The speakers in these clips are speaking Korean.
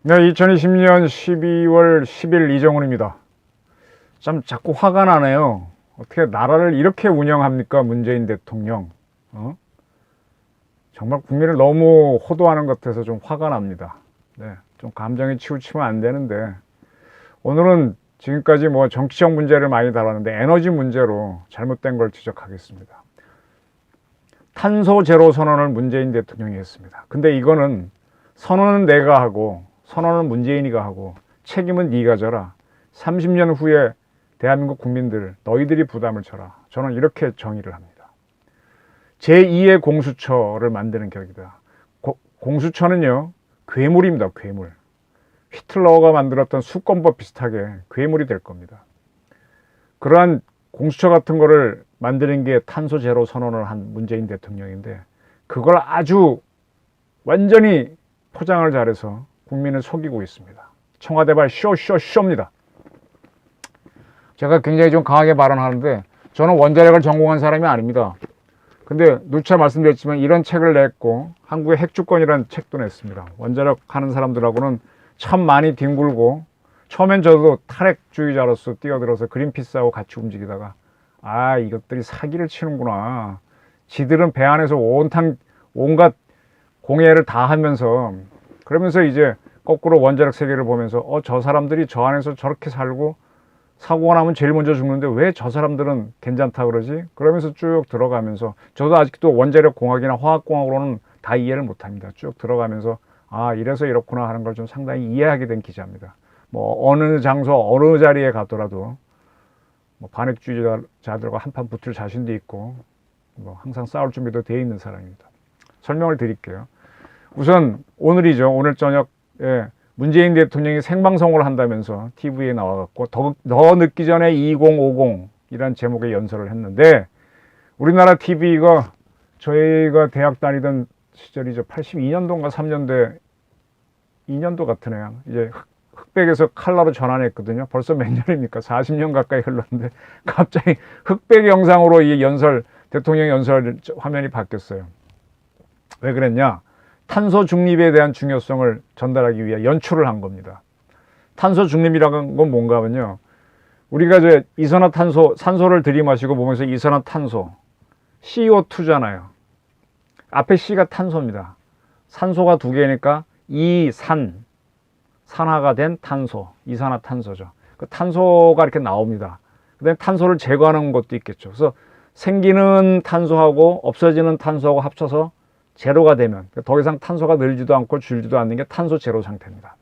네, 2020년 12월 10일 이정훈입니다. 참 자꾸 화가 나네요. 어떻게 나라를 이렇게 운영합니까? 문재인 대통령. 정말 국민을 너무 호도하는 것 같아서 좀 화가 납니다. 네, 좀 감정에 치우치면 안 되는데 오늘은 지금까지 뭐 정치적 문제를 많이 다뤘는데 에너지 문제로 잘못된 걸 지적하겠습니다. 탄소 제로 선언을 문재인 대통령이 했습니다. 근데 이거는 선언은 내가 하고 선언은 문재인이가 하고 책임은 네가 져라. 30년 후에 대한민국 국민들 너희들이 부담을 져라. 저는 이렇게 정의를 합니다. 제2의 공수처를 만드는 격이다. 공수처는요, 괴물입니다. 괴물. 히틀러가 만들었던 수권법 비슷하게 괴물이 될 겁니다. 그러한 공수처 같은 거를 만드는 게 탄소 제로 선언을 한 문재인 대통령인데 그걸 아주 완전히 포장을 잘해서 국민을 속이고 있습니다. 청와대발 쇼입니다. 제가 굉장히 좀 강하게 발언하는데 저는 원자력을 전공한 사람이 아닙니다. 근데 누차 말씀드렸지만 이런 책을 냈고 한국의 핵주권이라는 책도 냈습니다. 원자력 하는 사람들하고는 참 많이 뒹굴고 처음엔 저도 탈핵주의자로서 뛰어들어서 그린피스하고 같이 움직이다가 이것들이 사기를 치는구나. 지들은 배 안에서 온갖 공해를 다 하면서 그러면서 이제 거꾸로 원자력 세계를 보면서 저 사람들이 저 안에서 저렇게 살고 사고가 나면 제일 먼저 죽는데 왜 저 사람들은 괜찮다 그러지? 그러면서 쭉 들어가면서 저도 아직도 원자력 공학이나 화학 공학으로는 다 이해를 못합니다. 쭉 들어가면서 이래서 이렇구나 하는 걸 좀 상당히 이해하게 된 기자입니다. 뭐 어느 장소 어느 자리에 가더라도 뭐 반핵주의자들과 한판 붙을 자신도 있고 뭐 항상 싸울 준비도 되어 있는 사람입니다. 설명을 드릴게요. 우선 오늘이죠. 오늘 저녁에 문재인 대통령이 생방송을 한다면서 TV에 나와갖고 더 늦기 전에 2050이란 제목의 연설을 했는데 우리나라 TV가 저희가 대학 다니던 시절이죠. 82년도인가 3년도에 2년도 같으네요. 이제 흑백에서 칼라로 전환했거든요. 벌써 몇 년입니까? 40년 가까이 흘렀는데 갑자기 흑백 영상으로 이 대통령 연설 화면이 바뀌었어요. 왜 그랬냐? 탄소 중립에 대한 중요성을 전달하기 위해 연출을 한 겁니다. 탄소 중립이라는 건 뭔가 하면요. 우리가 이제 산소를 들이마시고 몸에서 이산화탄소, CO2잖아요. 앞에 C가 탄소입니다. 산소가 두 개니까 산화가 된 탄소, 이산화탄소죠. 그 탄소가 이렇게 나옵니다. 그다음에 탄소를 제거하는 것도 있겠죠. 그래서 생기는 탄소하고 없어지는 탄소하고 합쳐서 제로가 되면 더 이상 탄소가 늘지도 않고 줄지도 않는 게 탄소 제로 상태입니다.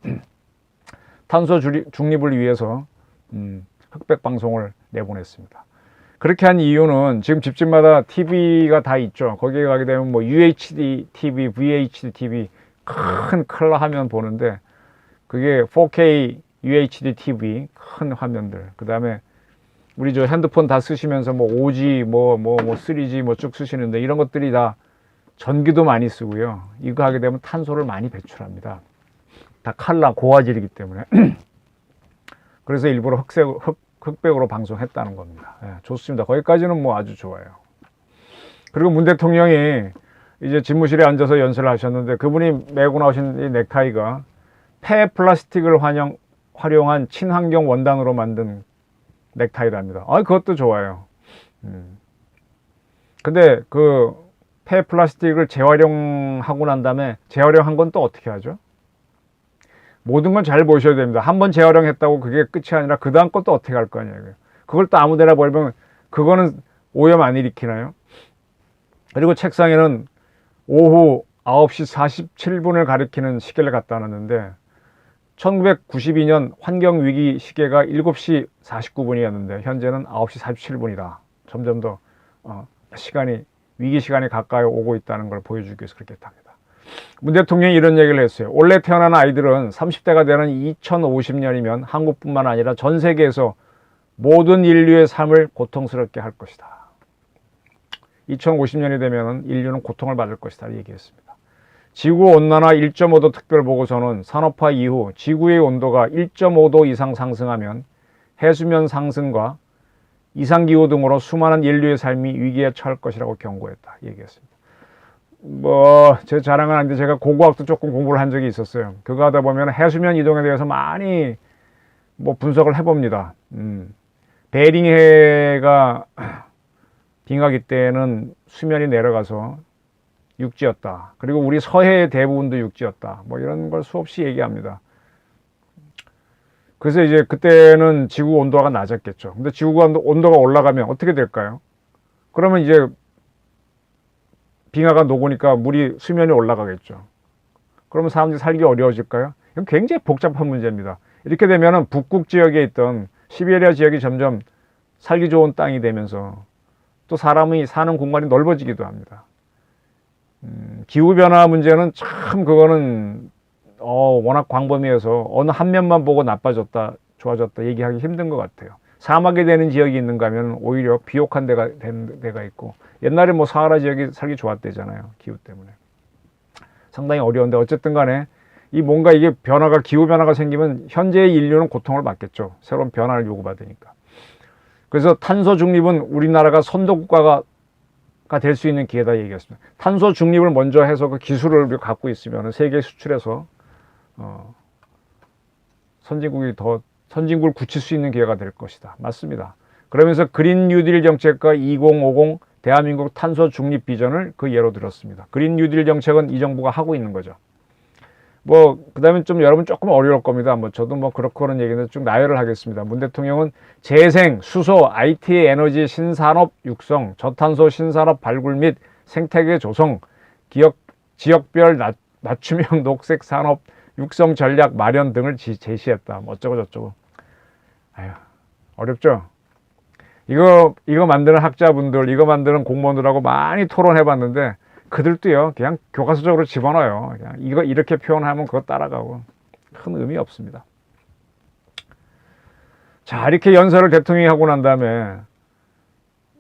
탄소 중립을 위해서 흑백 방송을 내보냈습니다. 그렇게 한 이유는 지금 집집마다 TV가 다 있죠. 거기에 가게 되면 뭐 UHD TV, VHD TV 큰 컬러 화면 보는데 그게 4K UHD TV 큰 화면들. 그다음에 우리 저 핸드폰 다 쓰시면서 뭐 5G 3G 쭉 쓰시는데 이런 것들이 다 전기도 많이 쓰고요. 이거 하게 되면 탄소를 많이 배출합니다. 다 고화질이기 때문에. 그래서 일부러 흑백으로 방송했다는 겁니다. 좋습니다. 거기까지는 뭐 아주 좋아요. 그리고 문 대통령이 이제 집무실에 앉아서 연설을 하셨는데 그분이 메고 나오신 이 넥타이가 폐 플라스틱을 활용한 친환경 원단으로 만든 넥타이랍니다. 그것도 좋아요. 근데 그 폐 플라스틱을 재활용하고 난 다음에 재활용한 건 또 어떻게 하죠? 모든 건 잘 보셔야 됩니다. 한번 재활용했다고 그게 끝이 아니라 그 다음 것도 어떻게 할 거냐고요. 그걸 또 아무데나 버리면 그거는 오염 안 일으키나요? 그리고 책상에는 오후 9시 47분을 가리키는 시계를 갖다 놨는데 1992년 환경위기 시계가 7시 49분이었는데 현재는 9시 47분이다. 점점 더 위기 시간이 가까이 오고 있다는 걸 보여주기 위해서 그렇게 합니다. 문 대통령이 이런 얘기를 했어요. 원래 태어난 아이들은 30대가 되는 2050년이면 한국뿐만 아니라 전 세계에서 모든 인류의 삶을 고통스럽게 할 것이다. 2050년이 되면 인류는 고통을 받을 것이다 얘기했습니다. 지구온난화 1.5도 특별보고서는 산업화 이후 지구의 온도가 1.5도 이상 상승하면 해수면 상승과 이상기후 등으로 수많은 인류의 삶이 위기에 처할 것이라고 경고했다 얘기했습니다. 제 자랑은 아닌데 제가 고고학도 조금 공부를 한 적이 있었어요. 그거 하다 보면 해수면 이동에 대해서 많이 분석을 해봅니다. 베링해가 빙하기 때는 수면이 내려가서 육지였다. 그리고 우리 서해의 대부분도 육지였다. 이런 걸 수없이 얘기합니다. 그래서 이제 그때는 지구 온도가 낮았겠죠. 근데 지구 온도가 올라가면 어떻게 될까요? 그러면 이제 빙하가 녹으니까 물이 수면이 올라가겠죠. 그러면 사람들이 살기 어려워질까요? 이건 굉장히 복잡한 문제입니다. 이렇게 되면은 북극 지역에 있던 시베리아 지역이 점점 살기 좋은 땅이 되면서 또 사람이 사는 공간이 넓어지기도 합니다. 기후변화 문제는 참 그거는 워낙 광범위해서 어느 한 면만 보고 나빠졌다 좋아졌다 얘기하기 힘든 것 같아요. 사막이 되는 지역이 있는가 하면 오히려 비옥한 데가 있고, 옛날에 사하라 지역이 살기 좋았대잖아요. 기후 때문에. 상당히 어려운데 어쨌든 간에 뭔가 이게 기후 변화가 생기면 현재의 인류는 고통을 받겠죠. 새로운 변화를 요구받으니까. 그래서 탄소 중립은 우리나라가 선도 국가가 될 수 있는 기회다 얘기했습니다. 탄소 중립을 먼저 해서 그 기술을 갖고 있으면 세계에 수출해서 선진국을 굳힐 수 있는 기회가 될 것이다. 맞습니다. 그러면서 그린 뉴딜 정책과 2050 대한민국 탄소 중립 비전을 그 예로 들었습니다. 그린 뉴딜 정책은 이 정부가 하고 있는 거죠. 그 다음에 여러분 조금 어려울 겁니다. 저도 그렇고 그런 얘기는 쭉 나열을 하겠습니다. 문 대통령은 재생, 수소, IT, 에너지, 신산업 육성, 저탄소 신산업 발굴 및 생태계 조성, 지역별 맞춤형 녹색 산업 육성 전략 마련 등을 제시했다. 어쩌고 저쩌고. 아유, 어렵죠? 이거 만드는 학자분들, 이거 만드는 공무원들하고 많이 토론해봤는데, 그들도요, 그냥 교과서적으로 집어넣어요. 그냥 이거 이렇게 표현하면 그거 따라가고. 큰 의미 없습니다. 자, 이렇게 연설을 대통령이 하고 난 다음에,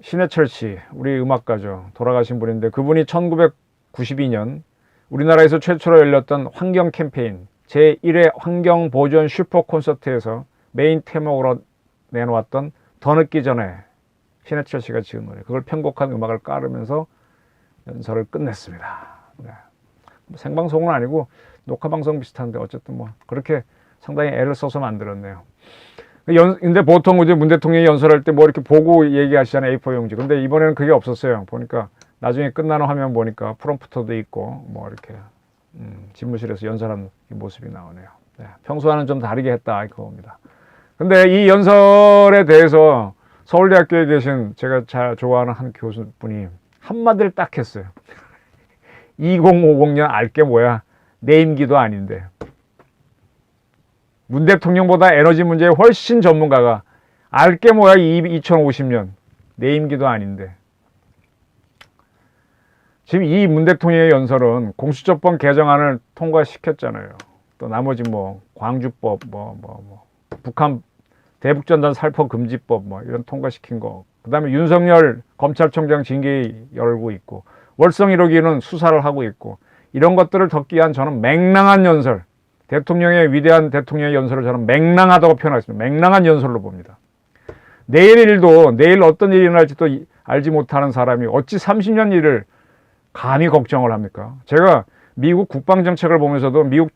신해철 씨, 우리 음악가죠. 돌아가신 분인데, 그분이 1992년 우리나라에서 최초로 열렸던 환경 캠페인, 제1회 환경보전 슈퍼 콘서트에서 메인 테마로 내놓았던 더 늦기 전에, 신해철 씨가 지은 노래, 그걸 편곡한 음악을 깔으면서 연설을 끝냈습니다. 네. 생방송은 아니고 녹화방송 비슷한데 어쨌든 그렇게 상당히 애를 써서 만들었네요. 근데 보통 이제 문 대통령이 연설할 때 이렇게 보고 얘기하시잖아요. A4 용지. 근데 이번에는 그게 없었어요. 보니까 나중에 끝나는 화면 보니까 프롬프터도 있고 이렇게 집무실에서 연설하는 모습이 나오네요. 네. 평소와는 좀 다르게 했다 그겁니다. 근데 이 연설에 대해서 서울대학교에 계신 제가 잘 좋아하는 한 교수분이 한마디를 딱 했어요. 2050년 알게 뭐야? 내 임기도 아닌데. 문 대통령보다 에너지 문제에 훨씬 전문가가 알게 뭐야? 2050년. 내 임기도 아닌데. 지금 이 문 대통령의 연설은 공수처법 개정안을 통과시켰잖아요. 또 나머지 광주법, 북한 대북전단 살포 금지법 이런 통과시킨 거. 그 다음에 윤석열 검찰총장 징계 열고 있고, 월성 1호기는 수사를 하고 있고, 이런 것들을 덮기 위한 저는 맹랑한 연설, 위대한 대통령의 연설을 저는 맹랑하다고 표현하겠습니다. 맹랑한 연설로 봅니다. 내일 어떤 일이 일어날지도 알지 못하는 사람이 어찌 30년 일을 감히 걱정을 합니까? 제가 미국 국방정책을 보면서도 미국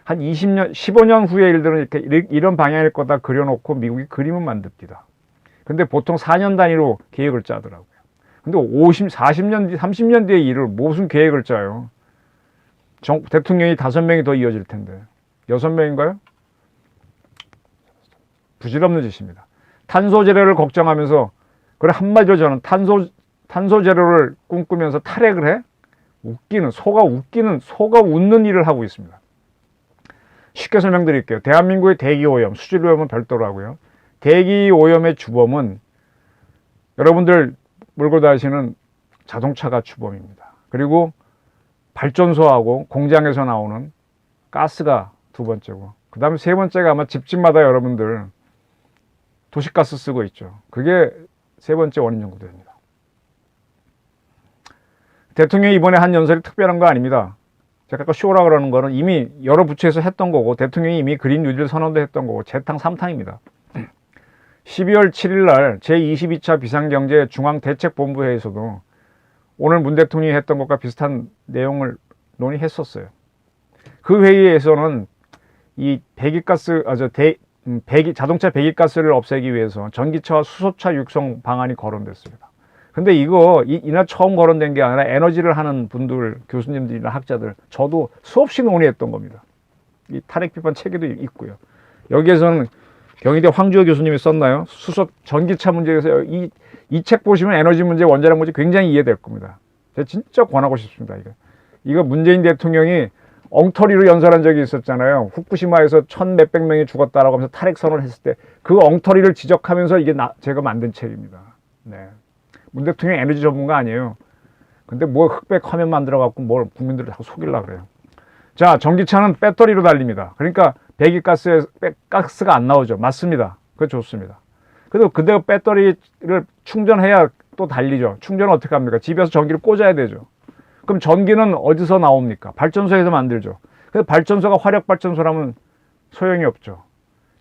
한 20년, 15년 후의 일들은 이런 방향일 거다 그려놓고 미국이 그림은 만듭니다. 근데 보통 4년 단위로 계획을 짜더라고요. 근데 40년 뒤, 30년 뒤의 일을 무슨 계획을 짜요? 대통령이 5명이 더 이어질 텐데. 6명인가요? 부질없는 짓입니다. 탄소 제로를 걱정하면서, 한마디로 저는 탄소 제로를 꿈꾸면서 탈핵을 해? 소가 웃는 일을 하고 있습니다. 쉽게 설명드릴게요. 대한민국의 대기오염, 수질오염은 별도로 하고요. 대기오염의 주범은 여러분들 몰고 다니시는 자동차가 주범입니다. 그리고 발전소하고 공장에서 나오는 가스가 두 번째고, 그 다음에 세 번째가 아마 집집마다 여러분들 도시가스 쓰고 있죠. 그게 세 번째 원인 정도 됩니다. 대통령이 이번에 한 연설이 특별한 거 아닙니다. 제가 아까 쇼라 그러는 거는 이미 여러 부처에서 했던 거고, 대통령이 이미 그린 뉴딜 선언도 했던 거고, 재탕 3탕입니다. 12월 7일 날 제22차 비상경제 중앙대책본부회의에서도 오늘 문 대통령이 했던 것과 비슷한 내용을 논의했었어요. 그 회의에서는 이 배기가스, 자동차 배기가스를 없애기 위해서 전기차와 수소차 육성 방안이 거론됐습니다. 근데 이날 처음 거론된 게 아니라 에너지를 하는 분들, 교수님들이나 학자들, 저도 수없이 논의했던 겁니다. 이 탄핵 비판 체계도 있고요. 여기에서는 경희대 황주호 교수님이 썼나요? 전기차 문제에서 이 책 보시면 에너지 문제, 원자력 문제 굉장히 이해될 겁니다. 제가 진짜 권하고 싶습니다. 이거 문재인 대통령이 엉터리로 연설한 적이 있었잖아요. 후쿠시마에서 1,몇백 명이 죽었다라고 하면서 탈핵 선언을 했을 때 그 엉터리를 지적하면서 이게 제가 만든 책입니다. 네. 문 대통령 에너지 전문가 아니에요. 근데 뭐 흑백 화면 만들어갖고 뭘 국민들을 다 속이려고 그래요. 자, 전기차는 배터리로 달립니다. 그러니까 가스가 안 나오죠. 맞습니다. 그거 좋습니다. 그래도 그대로 배터리를 충전해야 또 달리죠. 충전은 어떻게 합니까? 집에서 전기를 꽂아야 되죠. 그럼 전기는 어디서 나옵니까? 발전소에서 만들죠. 근데 발전소가 화력발전소라면 소용이 없죠.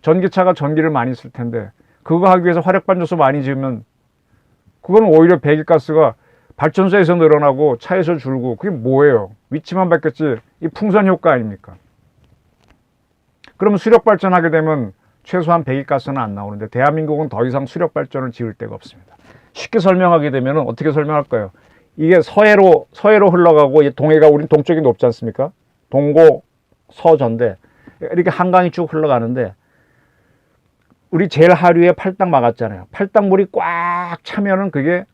전기차가 전기를 많이 쓸 텐데 그거 하기 위해서 화력발전소 많이 지으면 그거는 오히려 배기가스가 발전소에서 늘어나고 차에서 줄고 그게 뭐예요? 위치만 바뀌었지 이 풍선 효과 아닙니까? 그러면 수력발전하게 되면 최소한 배기가스는 안 나오는데 대한민국은 더 이상 수력발전을 지을 데가 없습니다. 쉽게 설명하게 되면 어떻게 설명할까요? 이게 서해로 흘러가고 동해가 우린 동쪽이 높지 않습니까? 동고 서전대 이렇게 한강이 쭉 흘러가는데 우리 제일 하류에 팔당 막았잖아요. 팔당물이 꽉 차면은 그게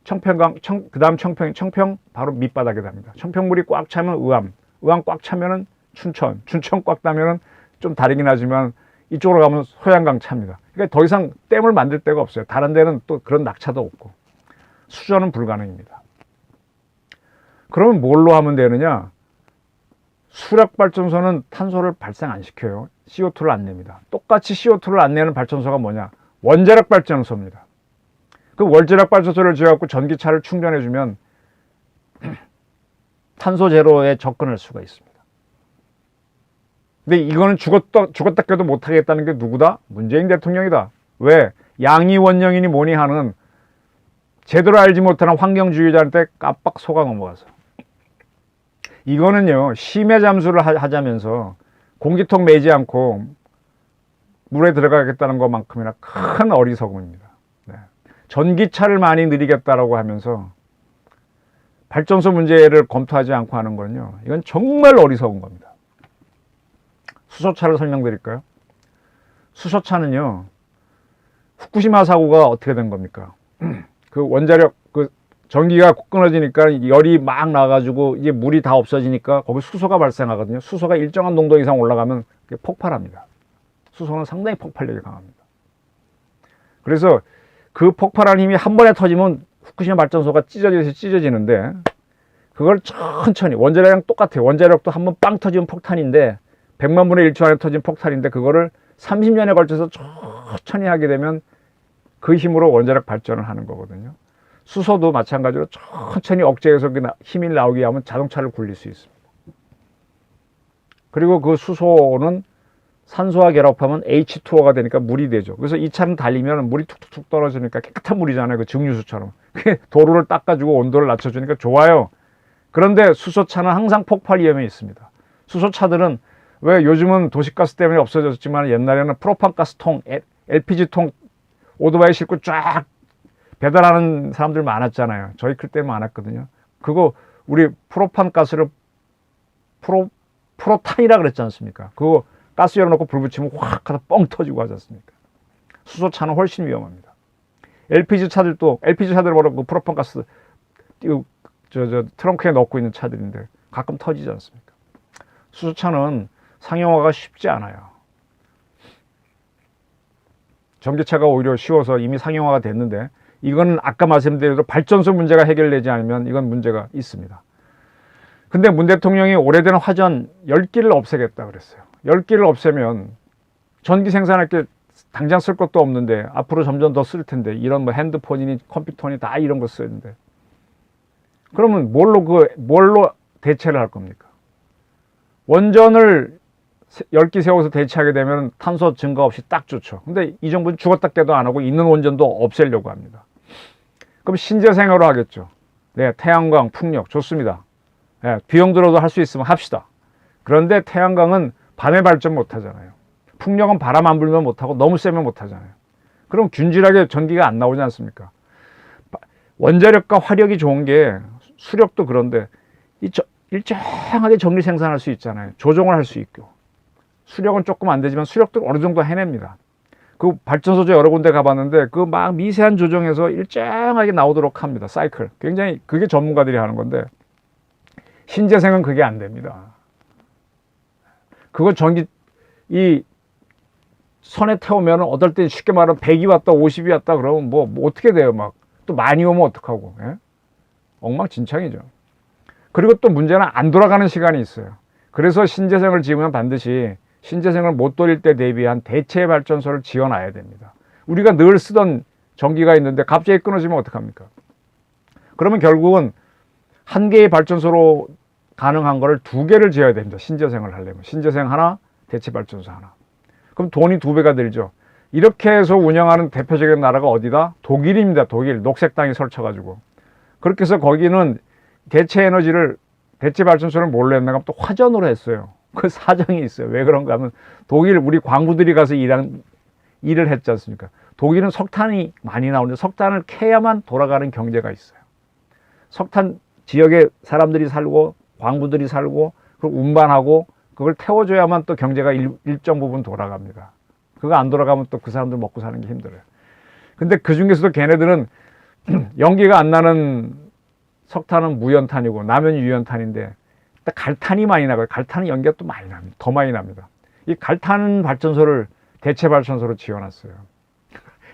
청평강, 그 다음 청평 바로 밑바닥에 답니다. 청평물이 꽉 차면 의암 꽉 차면은 춘천 꽉 따면은 좀 다르긴 하지만 이쪽으로 가면 소양강 차입니다. 그러니까 더 이상 댐을 만들 데가 없어요. 다른 데는 또 그런 낙차도 없고 수전은 불가능입니다. 그러면 뭘로 하면 되느냐? 수력발전소는 탄소를 발생 안 시켜요. CO2를 안 냅니다. 똑같이 CO2를 안 내는 발전소가 뭐냐? 원자력 발전소입니다. 그 원자력 발전소를 지어갖고 전기차를 충전해주면 탄소 제로에 접근할 수가 있습니다. 근데 이거는 죽었다 깨도 못하겠다는 게 누구다? 문재인 대통령이다. 왜? 양이 원령이니 뭐니 하는 제대로 알지 못하는 환경주의자한테 깜빡 속아 넘어가서. 이거는요, 심해 잠수를 하자면서 공기통 매지 않고 물에 들어가겠다는 것만큼이나 큰 어리석음입니다. 네. 전기차를 많이 늘리겠다라고 하면서 발전소 문제를 검토하지 않고 하는 거는요, 이건 정말 어리석은 겁니다. 수소차를 설명드릴까요? 수소차는요, 후쿠시마 사고가 어떻게 된 겁니까? 그 원자력, 전기가 끊어지니까 열이 막 나가지고 이제 물이 다 없어지니까 거기 수소가 발생하거든요. 수소가 일정한 농도 이상 올라가면 폭발합니다. 수소는 상당히 폭발력이 강합니다. 그래서 그 폭발한 힘이 한 번에 터지면 후쿠시마 발전소가 찢어지는데 그걸 천천히, 원자력이랑 똑같아요. 원자력도 한 번 빵 터지면 폭탄인데 100만 분의 1초 안에 터진 폭탄인데 그거를 30년에 걸쳐서 천천히 하게 되면 그 힘으로 원자력 발전을 하는 거거든요. 수소도 마찬가지로 천천히 억제해서 힘이 나오게 하면 자동차를 굴릴 수 있습니다. 그리고 그 수소는 산소와 결합하면 H2O가 되니까 물이 되죠. 그래서 이 차는 달리면 물이 툭툭툭 떨어지니까 깨끗한 물이잖아요. 그 증류수처럼. 도로를 닦아주고 온도를 낮춰주니까 좋아요. 그런데 수소차는 항상 폭발 위험이 있습니다. 수소차들은 왜 요즘은 도시가스 때문에 없어졌지만 옛날에는 프로판가스통, LPG통 오토바이 싣고 쫙 배달하는 사람들 많았잖아요. 저희 클 때 많았거든요. 그거 우리 프로판가스를 프로탄이라 그랬지 않습니까? 그거 가스 열어놓고 불 붙이면 확 하다 뻥 터지고 하지 않습니까? 수소차는 훨씬 위험합니다. LPG 차들을 바로 그 프로판가스 트렁크에 넣고 있는 차들인데 가끔 터지지 않습니까? 수소차는 상용화가 쉽지 않아요. 전기차가 오히려 쉬워서 이미 상용화가 됐는데 이거는 아까 말씀드린 대로 발전소 문제가 해결되지 않으면 이건 문제가 있습니다. 근데 문 대통령이 오래된 화전 10기를 없애겠다 그랬어요. 10기를 없애면 전기 생산할 게 당장 쓸 것도 없는데 앞으로 점점 더 쓸 텐데 이런 뭐 핸드폰이니 컴퓨터니 다 이런 거 쓰는데 그러면 뭘로 대체를 할 겁니까? 원전을 10기 세워서 대체하게 되면 탄소 증가 없이 딱 좋죠. 근데 이 정부는 죽었다 깨도 안 하고 있는 원전도 없애려고 합니다. 그럼 신재생으로 하겠죠. 네, 태양광, 풍력 좋습니다. 네, 비용 들어도 할 수 있으면 합시다. 그런데 태양광은 밤에 발전 못 하잖아요. 풍력은 바람 안 불면 못 하고 너무 세면 못 하잖아요. 그럼 균질하게 전기가 안 나오지 않습니까? 원자력과 화력이 좋은 게 수력도 그런데 일정하게 전기 생산할 수 있잖아요. 조정을 할 수 있고. 수력은 조금 안 되지만 수력도 어느 정도 해냅니다. 그 발전소도 여러 군데 가봤는데 그 막 미세한 조정에서 일정하게 나오도록 합니다. 사이클. 굉장히 그게 전문가들이 하는 건데 신재생은 그게 안 됩니다. 그거 전기 이 선에 태우면 어떨 땐 쉽게 말하면 100이 왔다 50이 왔다 그러면 뭐 어떻게 돼요? 막 또 많이 오면 어떡하고. 예? 엉망진창이죠. 그리고 또 문제는 안 돌아가는 시간이 있어요. 그래서 신재생을 지으면 반드시 신재생을 못 돌릴 때 대비한 대체 발전소를 지어놔야 됩니다. 우리가 늘 쓰던 전기가 있는데 갑자기 끊어지면 어떡합니까? 그러면 결국은 한 개의 발전소로 가능한 거를 두 개를 지어야 됩니다. 신재생을 하려면. 신재생 하나, 대체 발전소 하나. 그럼 돈이 두 배가 들죠. 이렇게 해서 운영하는 대표적인 나라가 어디다? 독일입니다. 독일. 녹색 땅이 설쳐가지고. 그렇게 해서 거기는 대체 에너지를, 대체 발전소를 뭘로 했나 하면 또 화전으로 했어요. 그 사정이 있어요. 왜 그런가 하면 독일, 우리 광부들이 가서 일을 했지 않습니까? 독일은 석탄이 많이 나오는데 석탄을 캐야만 돌아가는 경제가 있어요. 석탄 지역에 사람들이 살고 광부들이 살고 그걸 운반하고 그걸 태워줘야만 또 경제가 일정 부분 돌아갑니다. 그거 안 돌아가면 또 그 사람들 먹고 사는 게 힘들어요. 근데 그 중에서도 걔네들은 연기가 안 나는 석탄은 무연탄이고 남연이 유연탄인데 갈탄이 많이 나가요. 갈탄은 연기가 또 많이 납니다. 더 많이 납니다. 이 갈탄 발전소를 대체 발전소로 지어놨어요.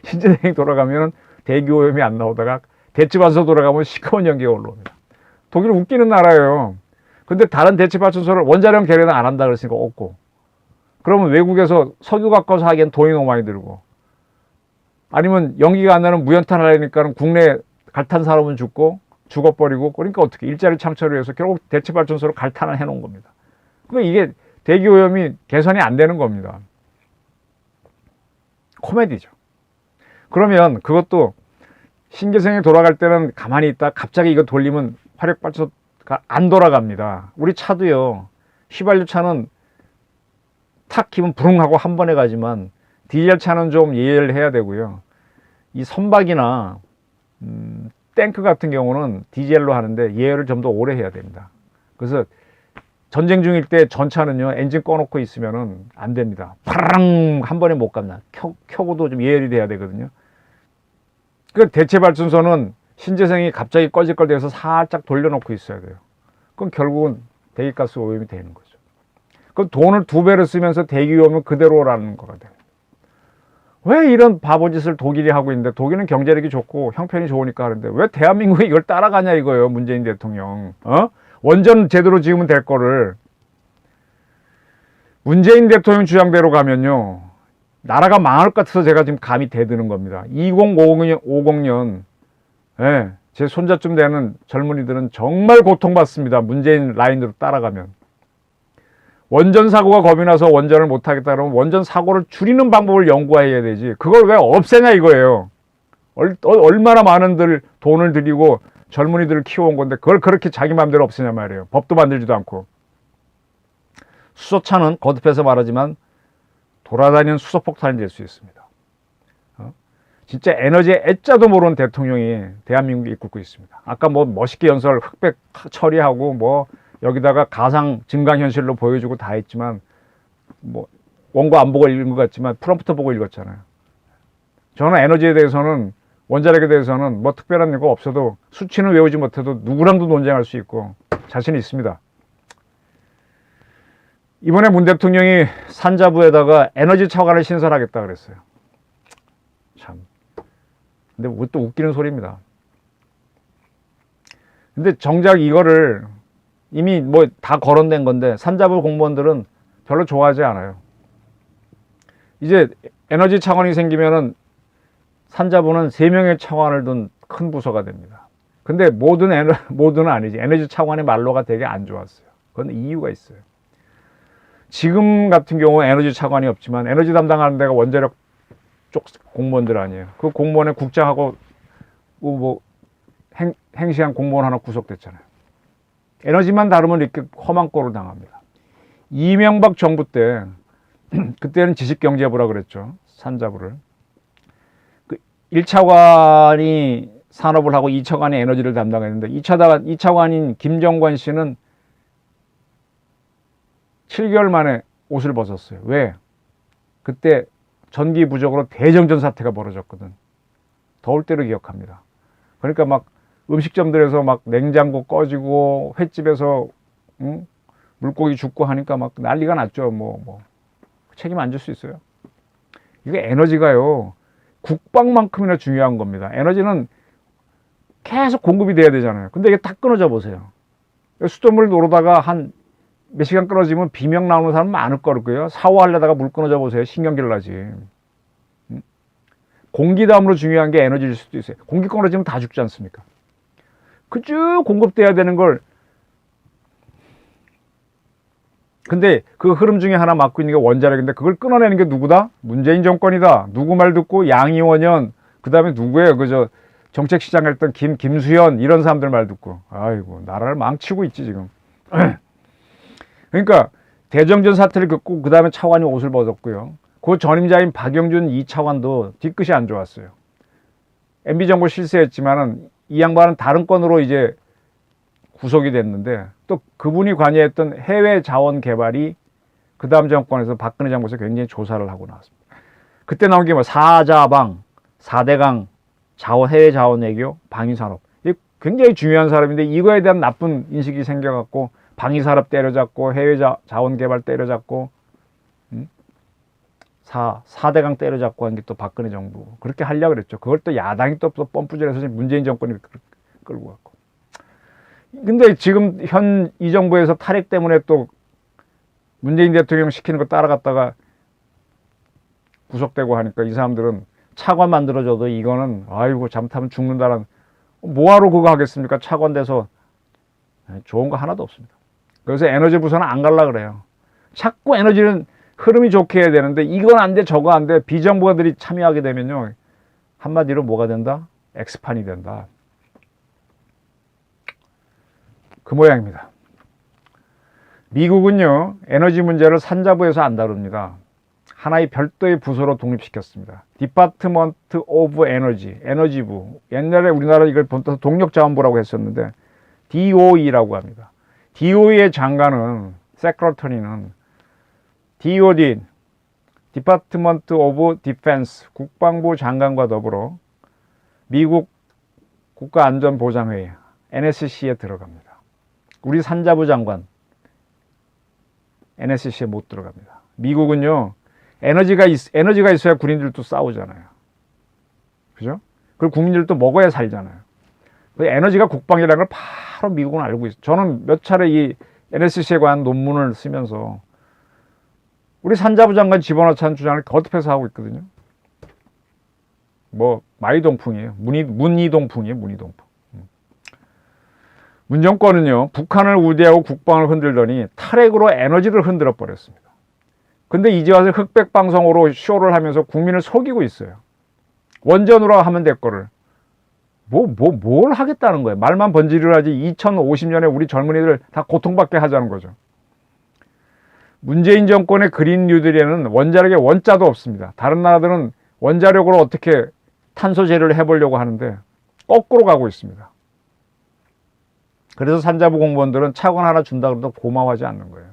신재생이 돌아가면 대기 오염이 안 나오다가 대체 발전소 돌아가면 시커먼 연기가 올라옵니다. 독일은 웃기는 나라예요. 근데 다른 대체 발전소를 원자력 계량은 안 한다 그랬으니까 없고. 그러면 외국에서 석유 가까워서 하기엔 돈이 너무 많이 들고. 아니면 연기가 안 나는 무연탄 하려니까 국내 갈탄 사람은 죽어버리고 그러니까 어떻게 일자리 창출을 위해서 결국 대체 발전소로 갈탄을 해놓은 겁니다. 그러니까 이게 대기 오염이 개선이 안 되는 겁니다. 코미디죠. 그러면 그것도 신재생이 돌아갈 때는 가만히 있다 갑자기 이거 돌리면 화력 발전소가 안 돌아갑니다. 우리 차도요. 휘발유 차는 탁 키면 부릉 하고 한 번에 가지만 디젤 차는 좀 예열을 해야 되고요. 이 선박이나 탱크 같은 경우는 디젤로 하는데 예열을 좀 더 오래 해야 됩니다. 그래서 전쟁 중일 때 전차는요 엔진 꺼놓고 있으면은 안 됩니다. 파랑 한 번에 못 갑니다. 켜고도 좀 예열이 돼야 되거든요. 그 대체 발전소는 신재생이 갑자기 꺼질꺼질해서 살짝 돌려놓고 있어야 돼요. 그럼 결국은 대기가스 오염이 되는 거죠. 그럼 돈을 두 배로 쓰면서 대기 오염은 그대로라는 거가 돼요. 왜 이런 바보짓을 독일이 하고 있는데 독일은 경제력이 좋고 형편이 좋으니까 하는데 왜 대한민국이 이걸 따라가냐 이거예요. 문재인 대통령. 원전 제대로 지으면 될 거를 문재인 대통령 주장대로 가면요. 나라가 망할 것 같아서 제가 지금 감이 대드는 겁니다. 2050년 예, 제 손자쯤 되는 젊은이들은 정말 고통받습니다. 문재인 라인으로 따라가면. 원전 사고가 겁이 나서 원전을 못하겠다 그러면 원전 사고를 줄이는 방법을 연구해야 되지. 그걸 왜 없애냐 이거예요. 얼마나 많은 돈을 들이고 젊은이들을 키워온 건데 그걸 그렇게 자기 마음대로 없애냐 말이에요. 법도 만들지도 않고. 수소차는 거듭해서 말하지만 돌아다니는 수소폭탄이 될 수 있습니다. 진짜 에너지의 애자도 모르는 대통령이 대한민국에 이끌고 있습니다. 아까 뭐 멋있게 연설 흑백 처리하고 뭐 여기다가 가상 증강현실로 보여주고 다 했지만 뭐 원고 안 보고 읽은 것 같지만 프롬프트 보고 읽었잖아요. 저는 에너지에 대해서는 원자력에 대해서는 뭐 특별한 거 없어도 수치는 외우지 못해도 누구랑도 논쟁할 수 있고 자신이 있습니다. 이번에 문 대통령이 산자부에다가 에너지 차관을 신설하겠다 그랬어요. 참. 근데 또 웃기는 소리입니다. 근데 정작 이거를 이미 뭐 다 거론된 건데 산자부 공무원들은 별로 좋아하지 않아요. 이제 에너지 차관이 생기면은 산자부는 3명의 차관을 둔 큰 부서가 됩니다. 근데 모두는 아니지. 에너지 차관의 말로가 되게 안 좋았어요. 그건 이유가 있어요. 지금 같은 경우 에너지 차관이 없지만 에너지 담당하는 데가 원자력 쪽 공무원들 아니에요. 그 공무원의 국장하고 뭐 행시한 공무원 하나 구속됐잖아요. 에너지만 다루면 이렇게 험한 꼴을 당합니다. 이명박 정부 때 그때는 지식경제부라 그랬죠. 산자부를. 그 1차관이 산업을 하고 2차관이 에너지를 담당했는데 2차관인 김정관 씨는 7개월 만에 옷을 벗었어요. 왜? 그때 전기 부족으로 대정전 사태가 벌어졌거든. 더울 때를 기억합니다. 그러니까 막 음식점들에서 막 냉장고 꺼지고 횟집에서 물고기 죽고 하니까 막 난리가 났죠. 뭐 책임 안 질 수 있어요. 이게 에너지가요. 국방만큼이나 중요한 겁니다. 에너지는 계속 공급이 돼야 되잖아요. 근데 이게 다 끊어져 보세요. 수돗물 노르다가 한 몇 시간 끊어지면 비명 나오는 사람 많을 거고요. 샤워하려다가 물 끊어져 보세요. 신경질 나지. 공기 다음으로 중요한 게 에너지일 수도 있어요. 공기 끊어지면 다 죽지 않습니까? 그 쭉 공급돼야 되는 걸. 근데 그 흐름 중에 하나 맡고 있는 게 원자력인데 그걸 끊어내는 게 누구다? 문재인 정권이다. 누구 말 듣고 양이원현, 그 다음에 누구예요? 그저 정책시장 했던 김수현 이런 사람들 말 듣고. 아이고 나라를 망치고 있지 지금. 그러니까 대정전 사태를 겪고 그 다음에 차관이 옷을 벗었고요. 그 전임자인 박영준 2차관도 뒤끝이 안 좋았어요. MB정부 실세했지만은 이 양반은 다른 건으로 이제 구속이 됐는데 또 그분이 관여했던 해외 자원 개발이 그 다음 정권에서 박근혜 정부에서 굉장히 조사를 하고 나왔습니다. 그때 나온 게 뭐 4자방, 4대강, 해외 자원 외교, 방위산업. 이게 굉장히 중요한 사람인데 이거에 대한 나쁜 인식이 생겨갖고 방위산업 때려잡고 해외 자원 개발 때려잡고 4대강 때려잡고 한 게 또 박근혜 정부. 그렇게 하려고 그랬죠. 그걸 또 야당이 또 뻔뿌질해서 문재인 정권이 끌고 갔고. 근데 지금 이 정부에서 탈핵 때문에 또 문재인 대통령 시키는 거 따라갔다가 구속되고 하니까 이 사람들은 차관 만들어줘도 이거는 아이고 잘못하면 죽는다는, 뭐하러 그거 하겠습니까? 차관 돼서 좋은 거 하나도 없습니다. 그래서 에너지 부서는 안 갈라 그래요. 자꾸 에너지는 흐름이 좋게 해야 되는데 이건 안 돼 저거 안 돼. 비정부가들이 참여하게 되면요 한마디로 뭐가 된다? 엑스판이 된다. 그 모양입니다. 미국은요 에너지 문제를 산자부에서 안 다룹니다. 하나의 별도의 부서로 독립시켰습니다. 디파트먼트 오브 에너지, 에너지부. 옛날에 우리나라 이걸 본떠서 동력자원부라고 했었는데 DOE라고 합니다. DOE의 장관은, 세크러터리는 DOD, 디파트먼트 오브 디펜스, 국방부 장관과 더불어 미국 국가안전보장회의, NSC에 들어갑니다. 우리 산자부 장관, NSC에 못 들어갑니다. 미국은요, 에너지가 있어야 군인들도 싸우잖아요. 그죠? 그리고 국민들도 먹어야 살잖아요. 에너지가 국방이라는 걸 바로 미국은 알고 있어요. 저는 몇 차례 이 NSC에 관한 논문을 쓰면서 우리 산자부 장관 집어넣자는 주장을 거듭해서 하고 있거든요. 뭐 마이동풍이에요. 문이동풍이에요. 문이동풍. 문 정권은요 북한을 우대하고 국방을 흔들더니 탈핵으로 에너지를 흔들어 버렸습니다. 근데 이제 와서 흑백 방송으로 쇼를 하면서 국민을 속이고 있어요. 원전으로 하면 될 거를 뭘 하겠다는 거예요. 말만 번지르르 하지 2050년에 우리 젊은이들 다 고통받게 하자는 거죠. 문재인 정권의 그린 뉴딜에는 원자력의 원자도 없습니다. 다른 나라들은 원자력으로 어떻게 탄소 제로를 해보려고 하는데 거꾸로 가고 있습니다. 그래서 산자부 공무원들은 차관 하나 준다 그래도 고마워하지 않는 거예요.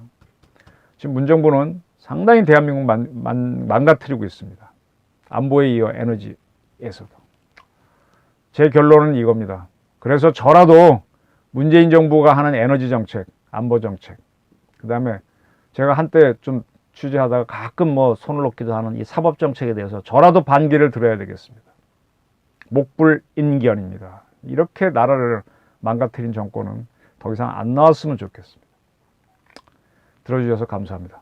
지금 문정부는 상당히 대한민국 망가뜨리고 있습니다. 안보에 이어 에너지에서도. 제 결론은 이겁니다. 그래서 저라도 문재인 정부가 하는 에너지 정책, 안보 정책, 그 다음에 제가 한때 좀 취재하다가 가끔 뭐 손을 놓기도 하는 이 사법 정책에 대해서 저라도 반기를 들어야 되겠습니다. 목불인견입니다. 이렇게 나라를 망가뜨린 정권은 더 이상 안 나왔으면 좋겠습니다. 들어주셔서 감사합니다.